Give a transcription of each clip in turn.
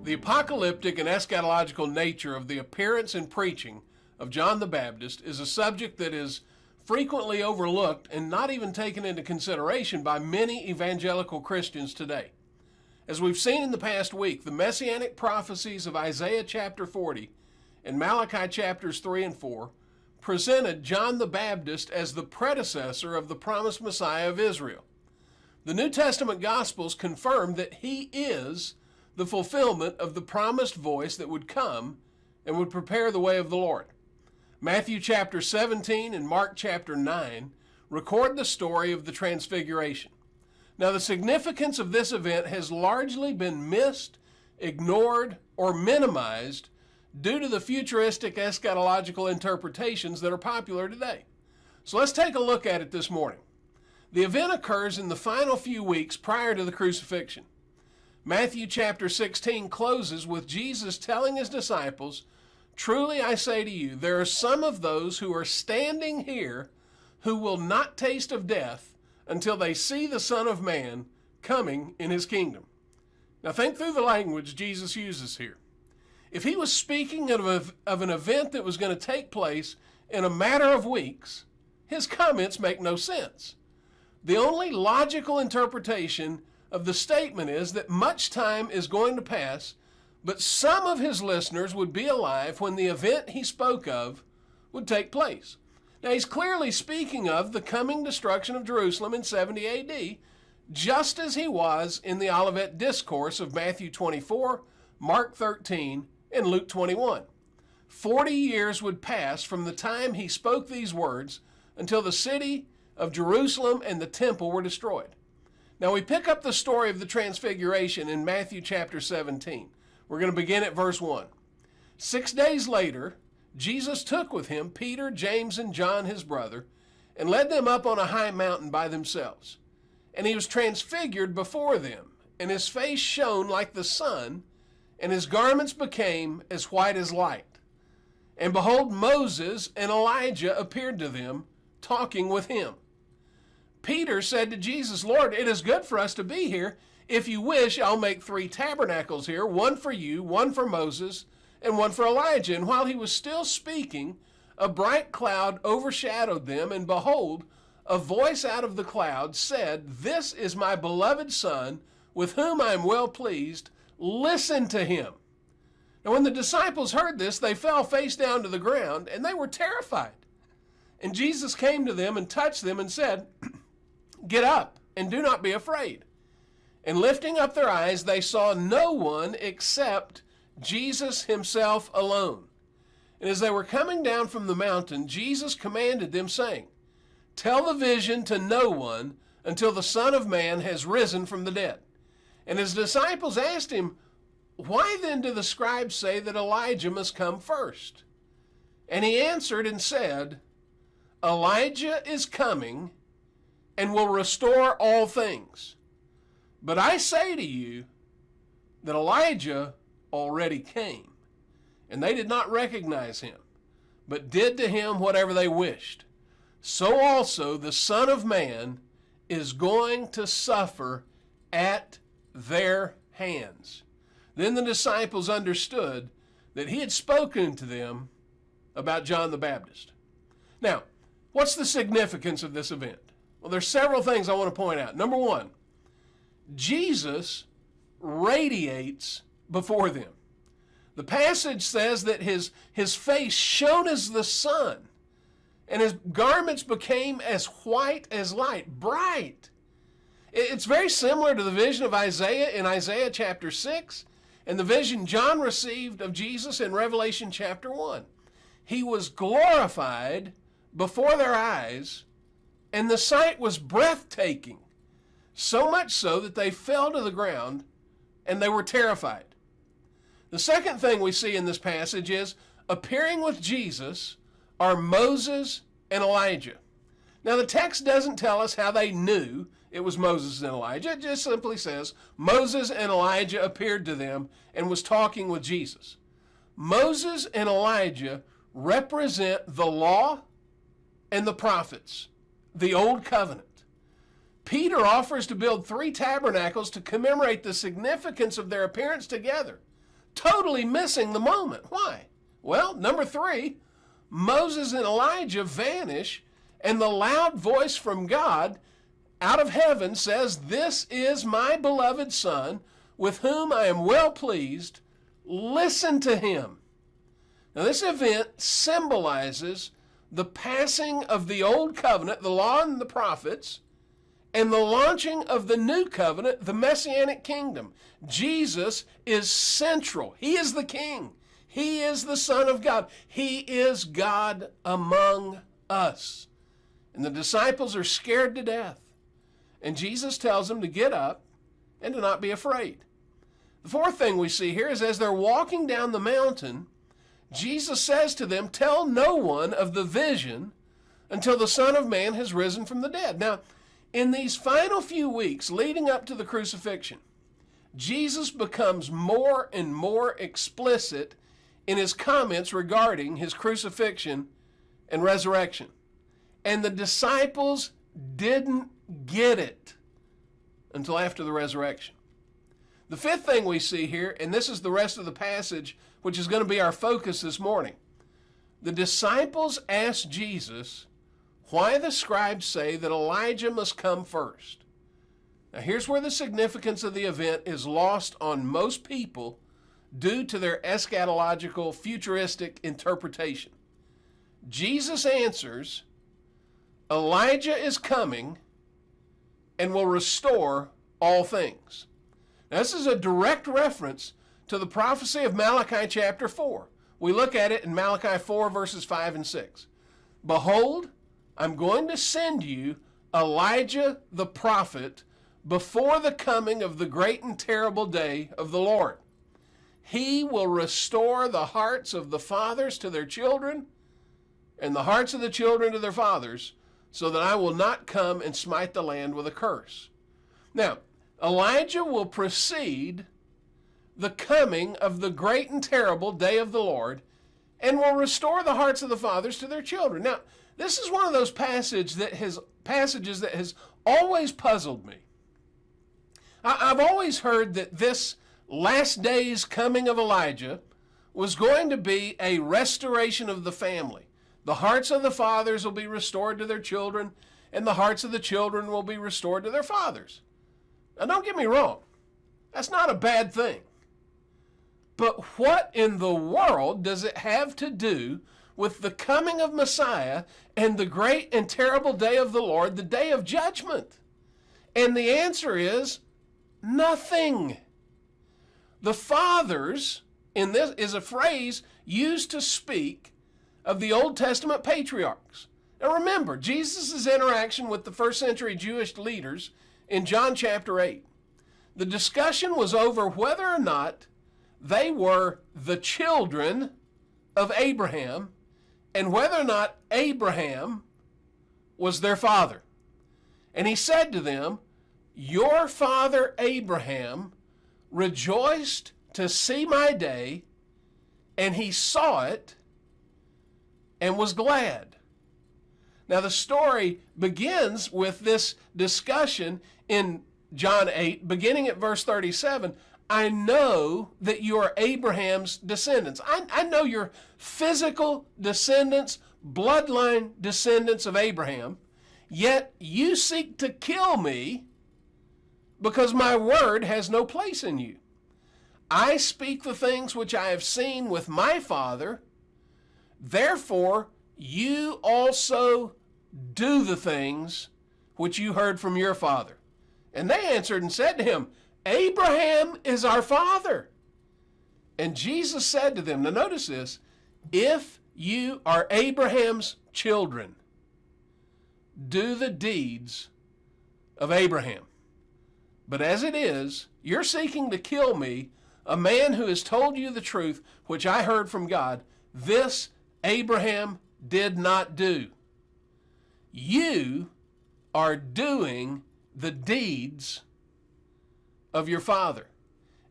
The apocalyptic and eschatological nature of the appearance and preaching of John the Baptist is a subject that is frequently overlooked and not even taken into consideration by many evangelical Christians today. As we've seen in the past week, the messianic prophecies of Isaiah chapter 40 and Malachi chapters 3 and 4 presented John the Baptist as the predecessor of the promised Messiah of Israel. The New Testament Gospels confirm that he is the fulfillment of the promised voice that would come and would prepare the way of the Lord. Matthew chapter 17 and Mark chapter 9 record the story of the Transfiguration. Now, the significance of this event has largely been missed, ignored, or minimized due to the futuristic eschatological interpretations that are popular today. So let's take a look at it this morning. The event occurs in the final few weeks prior to the crucifixion. Matthew chapter 16 closes with Jesus telling his disciples, "Truly I say to you, there are some of those who are standing here who will not taste of death until they see the Son of Man coming in his kingdom." Now think through the language Jesus uses here. If he was speaking of an event that was going to take place in a matter of weeks, his comments make no sense. The only logical interpretation of the statement is that much time is going to pass, but some of his listeners would be alive when the event he spoke of would take place. Now, he's clearly speaking of the coming destruction of Jerusalem in 70 AD, just as he was in the Olivet Discourse of Matthew 24, Mark 13, and Luke 21. 40 years would pass from the time he spoke these words until the city of Jerusalem and the temple were destroyed. Now, we pick up the story of the Transfiguration in Matthew chapter 17. We're going to begin at verse 1. 6 days later, Jesus took with him Peter, James, and John, his brother, and led them up on a high mountain by themselves. And he was transfigured before them, and his face shone like the sun, and his garments became as white as light. And behold, Moses and Elijah appeared to them, talking with him. Peter said to Jesus, "Lord, it is good for us to be here. If you wish, I'll make 3 tabernacles here, one for you, one for Moses, and one for Elijah." And while he was still speaking, a bright cloud overshadowed them, and behold, a voice out of the cloud said, "This is my beloved Son, with whom I am well pleased. Listen to him." Now, when the disciples heard this, they fell face down to the ground, and they were terrified. And Jesus came to them and touched them and said, "Get up and do not be afraid." And lifting up their eyes, they saw no one except Jesus himself alone. And as they were coming down from the mountain, Jesus commanded them, saying, "Tell the vision to no one until the Son of Man has risen from the dead." And his disciples asked him, "Why then do the scribes say that Elijah must come first?" And he answered and said, "Elijah is coming and will restore all things. But I say to you that Elijah already came, and they did not recognize him, but did to him whatever they wished. So also the Son of Man is going to suffer at their hands." Then the disciples understood that he had spoken to them about John the Baptist. Now, what's the significance of this event? Well, there's several things I want to point out. Number one, Jesus radiates before them. The passage says that his face shone as the sun, and his garments became as white as light, bright. It's very similar to the vision of Isaiah in Isaiah chapter 6 and the vision John received of Jesus in Revelation chapter 1. He was glorified before their eyes, and the sight was breathtaking, so much so that they fell to the ground and they were terrified. The second thing we see in this passage is appearing with Jesus are Moses and Elijah. Now, the text doesn't tell us how they knew it was Moses and Elijah. It just simply says Moses and Elijah appeared to them and was talking with Jesus. Moses and Elijah represent the law and the prophets, the Old Covenant. Peter offers to build 3 tabernacles to commemorate the significance of their appearance together. totally missing the moment. Why? Well, number 3, Moses and Elijah vanish, and the loud voice from God out of heaven says, "This is my beloved Son, with whom I am well pleased. Listen to him." Now, this event symbolizes the passing of the old covenant, the law and the prophets, and the launching of the new covenant, the Messianic kingdom. Jesus is central. He is the King. He is the Son of God. He is God among us. And the disciples are scared to death. And Jesus tells them to get up and to not be afraid. The 4th thing we see here is as they're walking down the mountain, Jesus says to them, "Tell no one of the vision until the Son of Man has risen from the dead." Now, in these final few weeks leading up to the crucifixion, Jesus becomes more and more explicit in his comments regarding his crucifixion and resurrection. And the disciples didn't get it until after the resurrection. The 5th thing we see here, and this is the rest of the passage, which is going to be our focus this morning. The disciples asked Jesus why the scribes say that Elijah must come first. Now, here's where the significance of the event is lost on most people due to their eschatological, futuristic interpretation. Jesus answers, "Elijah is coming and will restore all things." Now, this is a direct reference to the prophecy of Malachi chapter 4. We look at it in Malachi 4, verses 5 and 6. "Behold, I'm going to send you Elijah the prophet before the coming of the great and terrible day of the Lord. He will restore the hearts of the fathers to their children and the hearts of the children to their fathers, so that I will not come and smite the land with a curse." Now, Elijah will precede the coming of the great and terrible day of the Lord and will restore the hearts of the fathers to their children. Now, this is one of those passages that has always puzzled me. I've always heard that this last days coming of Elijah was going to be a restoration of the family. The hearts of the fathers will be restored to their children, and the hearts of the children will be restored to their fathers. Now, don't get me wrong. That's not a bad thing. But what in the world does it have to do with the coming of Messiah and the great and terrible day of the Lord, the day of judgment? And the answer is nothing. The fathers in this is a phrase used to speak of the Old Testament patriarchs. Now remember, Jesus' interaction with the first century Jewish leaders in John chapter 8. The discussion was over whether or not they were the children of Abraham and whether or not Abraham was their father. And he said to them, "Your father Abraham rejoiced to see my day, and he saw it and was glad." Now the story begins with this discussion in John 8, beginning at verse 37. "I know that you are Abraham's descendants." I know you're physical descendants, bloodline descendants of Abraham, yet you seek to kill me because my word has no place in you. I speak the things which I have seen with my father, therefore you also do the things which you heard from your father. And they answered and said to him, "Abraham is our father." And Jesus said to them, now notice this, "If you are Abraham's children, do the deeds of Abraham. But as it is, you're seeking to kill me, a man who has told you the truth, which I heard from God. This Abraham did not do. You are doing the deeds of your father."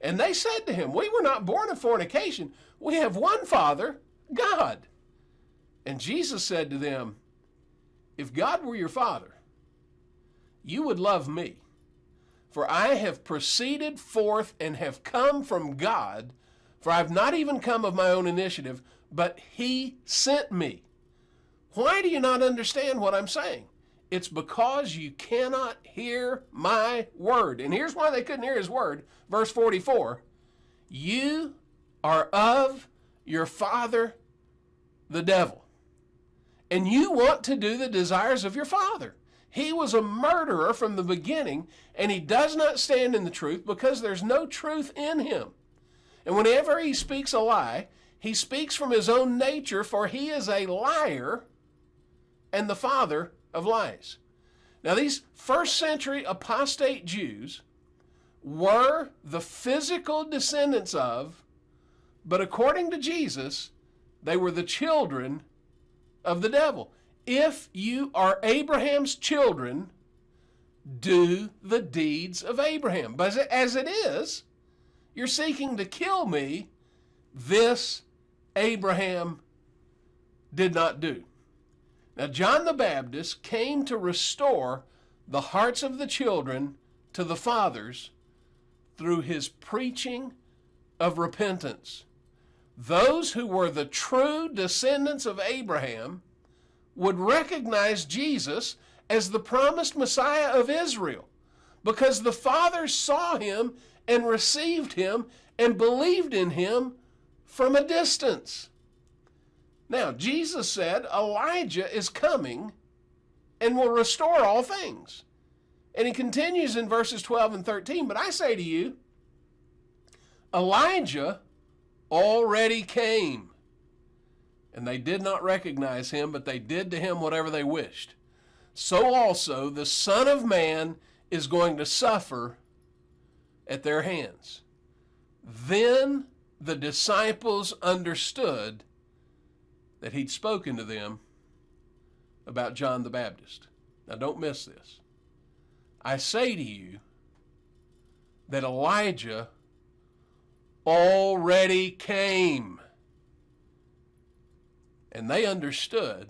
And they said to him, "We were not born of fornication. We have one Father, God." And Jesus said to them, "If God were your Father, you would love me. For I have proceeded forth and have come from God, For I have not even come of my own initiative, but he sent me. Why do you not understand what I'm saying? It's because you cannot hear my word. And here's why they couldn't hear his word. Verse 44, you are of your father, the devil, and you want to do the desires of your father. He was a murderer from the beginning, and he does not stand in the truth because there's no truth in him. And whenever he speaks a lie, he speaks from his own nature, for he is a liar and the father of lies. Now, these first century apostate Jews were the physical descendants of, but according to Jesus, they were the children of the devil. If you are Abraham's children, do the deeds of Abraham. But as it is, you're seeking to kill me. This Abraham did not do. Now, John the Baptist came to restore the hearts of the children to the fathers through his preaching of repentance. Those who were the true descendants of Abraham would recognize Jesus as the promised Messiah of Israel because the fathers saw him and received him and believed in him from a distance. Now, Jesus said Elijah is coming and will restore all things. And he continues in verses 12 and 13, but I say to you, Elijah already came, and they did not recognize him, but they did to him whatever they wished. So also the Son of Man is going to suffer at their hands. Then the disciples understood that he'd spoken to them about John the Baptist. Now don't miss this. I say to you that Elijah already came. And they understood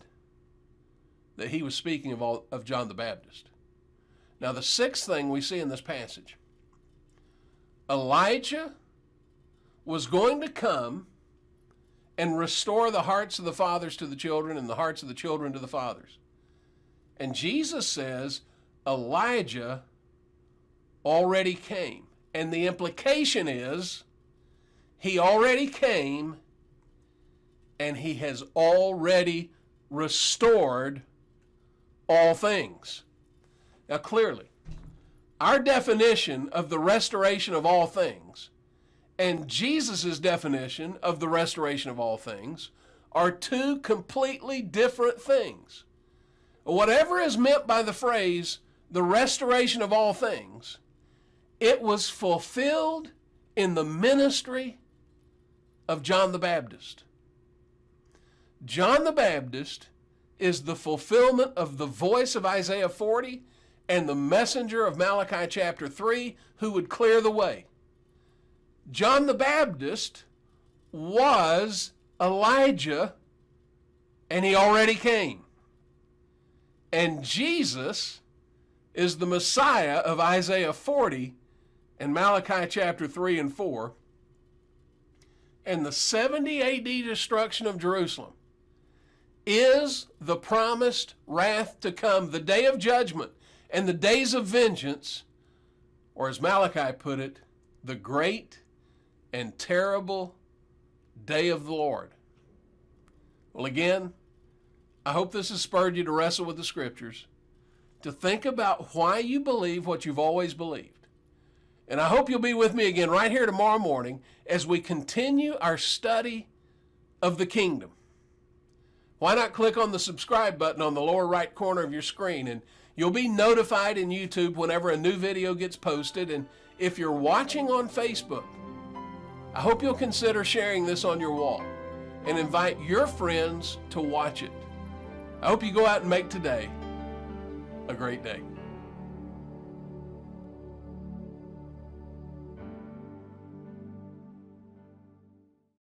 that he was speaking of John the Baptist. Now the sixth thing we see in this passage, Elijah was going to come and restore the hearts of the fathers to the children and the hearts of the children to the fathers. And Jesus says Elijah already came. And the implication is he already came and he has already restored all things. Now clearly, our definition of the restoration of all things and Jesus' definition of the restoration of all things are two completely different things. Whatever is meant by the phrase, the restoration of all things, it was fulfilled in the ministry of John the Baptist. John the Baptist is the fulfillment of the voice of Isaiah 40 and the messenger of Malachi chapter 3 who would clear the way. John the Baptist was Elijah, and he already came. And Jesus is the Messiah of Isaiah 40 and Malachi chapter 3 and 4. And the 70 AD destruction of Jerusalem is the promised wrath to come, the day of judgment and the days of vengeance, or as Malachi put it, the great and terrible day of the Lord. Well, again, I hope this has spurred you to wrestle with the Scriptures, to think about why you believe what you've always believed. And I hope you'll be with me again right here tomorrow morning as we continue our study of the kingdom. Why not click on the subscribe button on the lower right corner of your screen, and you'll be notified in YouTube whenever a new video gets posted. And if you're watching on Facebook, I hope you'll consider sharing this on your wall and invite your friends to watch it. I hope you go out and make today a great day.